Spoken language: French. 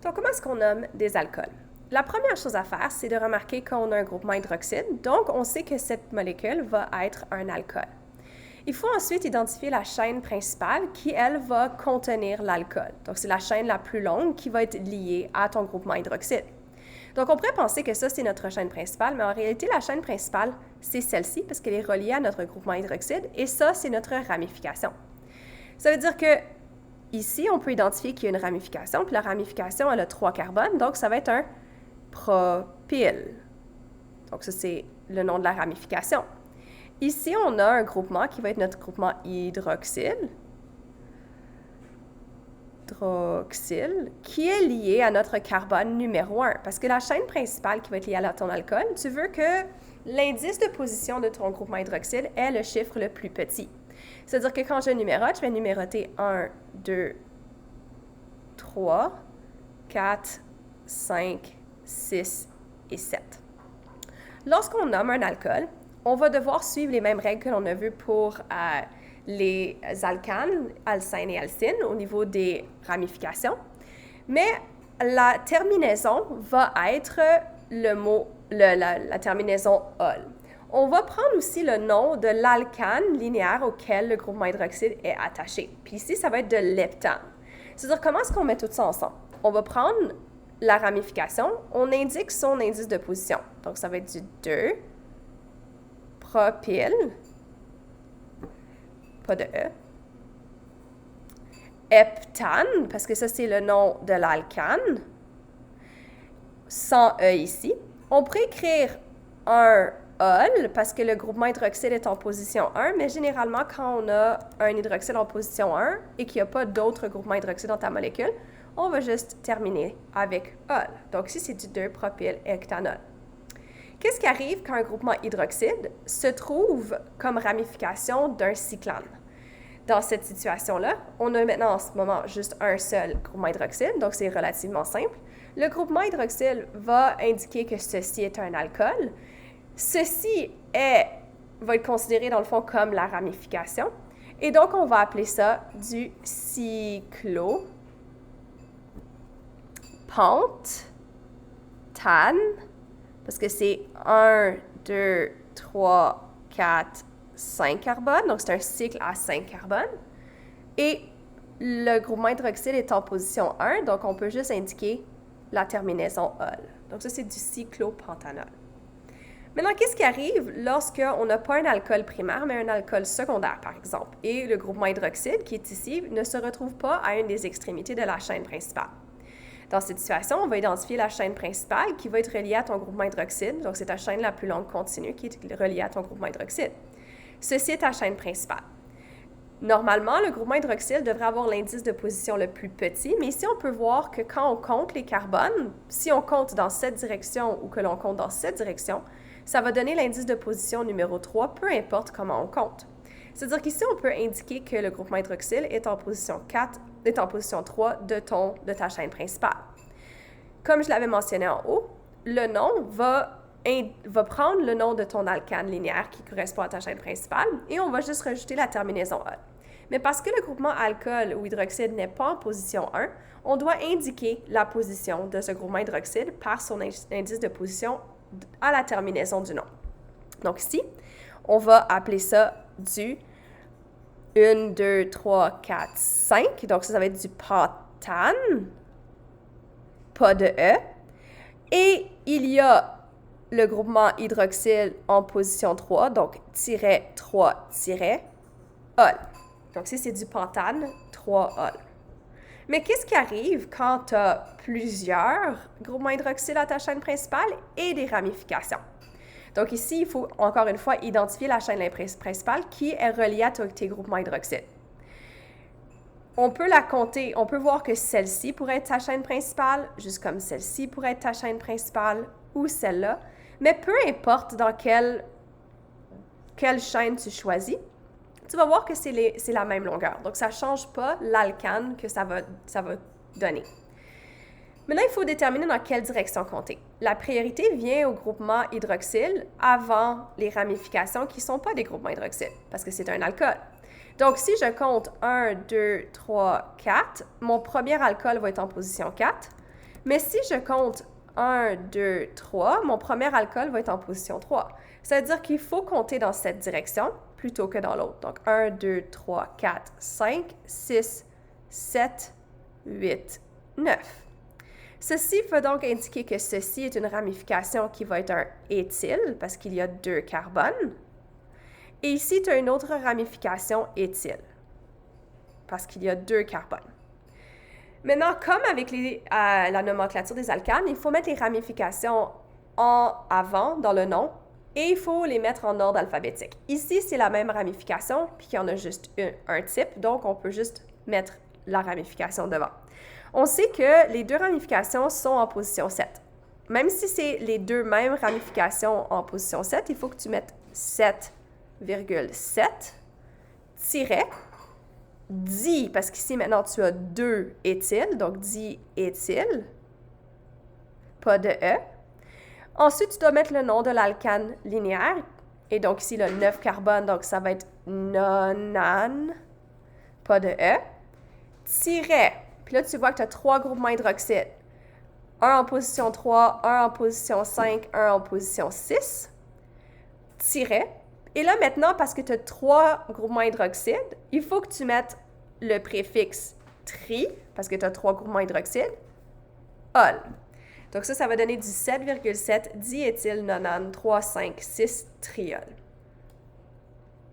Donc, comment est-ce qu'on nomme des alcools? La première chose à faire, c'est de remarquer qu'on a un groupement hydroxyde, donc on sait que cette molécule va être un alcool. Il faut ensuite identifier la chaîne principale qui, elle, va contenir l'alcool. Donc, c'est la chaîne la plus longue qui va être liée à ton groupement hydroxyde. Donc, on pourrait penser que ça, c'est notre chaîne principale, mais en réalité, la chaîne principale, c'est celle-ci parce qu'elle est reliée à notre groupement hydroxyde et ça, c'est notre ramification. Ça veut dire que ici, on peut identifier qu'il y a une ramification, puis la ramification, elle a 3 carbones, donc ça va être un propyle. Donc, ça, c'est le nom de la ramification. Ici, on a un groupement qui va être notre groupement hydroxyle, qui est lié à notre carbone numéro 1. Parce que la chaîne principale qui va être liée à ton alcool, tu veux que l'indice de position de ton groupement hydroxyle est le chiffre le plus petit. C'est-à-dire que quand je numérote, je vais numéroter 1, 2, 3, 4, 5, 6 et 7. Lorsqu'on nomme un alcool, on va devoir suivre les mêmes règles que l'on a vues pour les alcanes, alcènes et alcynes au niveau des ramifications. Mais la terminaison va être la terminaison -ol. On va prendre aussi le nom de l'alcane linéaire auquel le groupement hydroxyde est attaché. Puis ici, ça va être de l'heptane. C'est-à-dire, comment est-ce qu'on met tout ça ensemble? On va prendre la ramification, on indique son indice de position. Donc, ça va être du 2, propyle, pas de E, heptane, parce que ça, c'est le nom de l'alcane, sans E ici. On pourrait écrire un ol, parce que le groupement hydroxyle est en position 1, mais généralement, quand on a un hydroxyle en position 1 et qu'il n'y a pas d'autres groupements hydroxydes dans ta molécule, on va juste terminer avec ol. Donc ici, c'est du 2-propyle-hectanol. Qu'est-ce qui arrive quand un groupement hydroxyde se trouve comme ramification d'un cyclane? Dans cette situation-là, on a maintenant en ce moment juste un seul groupement hydroxyle, donc c'est relativement simple. Le groupement hydroxyle va indiquer que ceci est un alcool. Ceci va être considéré dans le fond comme la ramification. Et donc, on va appeler ça du cyclopentane, parce que c'est 1, 2, 3, 4, 5 carbones. Donc, c'est un cycle à 5 carbones. Et le groupement hydroxyle est en position 1, donc on peut juste indiquer la terminaison ol. Donc, ça, c'est du cyclopentanol. Maintenant, qu'est-ce qui arrive lorsqu'on n'a pas un alcool primaire, mais un alcool secondaire, par exemple, et le groupement hydroxyde, qui est ici, ne se retrouve pas à une des extrémités de la chaîne principale? Dans cette situation, on va identifier la chaîne principale qui va être reliée à ton groupement hydroxyde, donc c'est ta chaîne la plus longue continue qui est reliée à ton groupement hydroxyde. Ceci est ta chaîne principale. Normalement, le groupement hydroxyle devrait avoir l'indice de position le plus petit, mais ici, on peut voir que quand on compte les carbones, si on compte dans cette direction ou que l'on compte dans cette direction, ça va donner l'indice de position numéro 3, peu importe comment on compte. C'est-à-dire qu'ici, on peut indiquer que le groupement hydroxyle est en position 3 de ta chaîne principale. Comme je l'avais mentionné en haut, le nom va prendre le nom de ton alcane linéaire qui correspond à ta chaîne principale et on va juste rajouter la terminaison ol. Mais parce que le groupement alcool ou hydroxyde n'est pas en position 1, on doit indiquer la position de ce groupement hydroxyde par son indice de position à la terminaison du nom. Donc ici, on va appeler ça du 1, 2, 3, 4, 5. Donc ça va être du pentane, pas de E. Et il y a le groupement hydroxyle en position 3, donc -3-ol. Donc ici, c'est du pentane, 3-ol. Mais qu'est-ce qui arrive quand tu as plusieurs groupements hydroxyles à ta chaîne principale et des ramifications? Donc ici, il faut encore une fois identifier la chaîne principale qui est reliée à tes groupements hydroxyles. On peut la compter, on peut voir que celle-ci pourrait être ta chaîne principale, juste comme celle-ci pourrait être ta chaîne principale ou celle-là. Mais peu importe dans quelle chaîne tu choisis, tu vas voir que c'est la même longueur. Donc, ça ne change pas l'alcane que ça va donner. Maintenant, il faut déterminer dans quelle direction compter. La priorité vient au groupement hydroxyle avant les ramifications qui ne sont pas des groupements hydroxyles, parce que c'est un alcool. Donc, si je compte 1, 2, 3, 4, mon premier alcool va être en position 4, Mais si je compte 1, 2, 3, mon premier alcool va être en position 3. Ça veut dire qu'il faut compter dans cette direction plutôt que dans l'autre. Donc 1, 2, 3, 4, 5, 6, 7, 8, 9. Ceci va donc indiquer que ceci est une ramification qui va être un éthyle parce qu'il y a 2 carbones. Et ici, tu as une autre ramification éthyle parce qu'il y a 2 carbones. Maintenant, comme avec la nomenclature des alcanes, il faut mettre les ramifications en avant dans le nom et il faut les mettre en ordre alphabétique. Ici, c'est la même ramification, puis il y en a juste un type, donc on peut juste mettre la ramification devant. On sait que les 2 ramifications sont en position 7. Même si c'est les 2 mêmes ramifications en position 7, il faut que tu mettes 7,7 tiret di, parce qu'ici maintenant tu as 2 éthyles, donc diéthyle, pas de E. Ensuite, tu dois mettre le nom de l'alcane linéaire, et donc ici le 9 carbone, donc ça va être nonane, pas de E, tiret. Puis là, tu vois que tu as 3 groupements hydroxydes. Un en position 3, un en position 5, un en position 6. Tiret. Et là, maintenant, parce que tu as 3 groupements hydroxydes, il faut que tu mettes le préfixe tri, parce que tu as 3 groupements hydroxydes, ol. Donc ça va donner du 7,7 diéthylnonane 3,5,6 triol.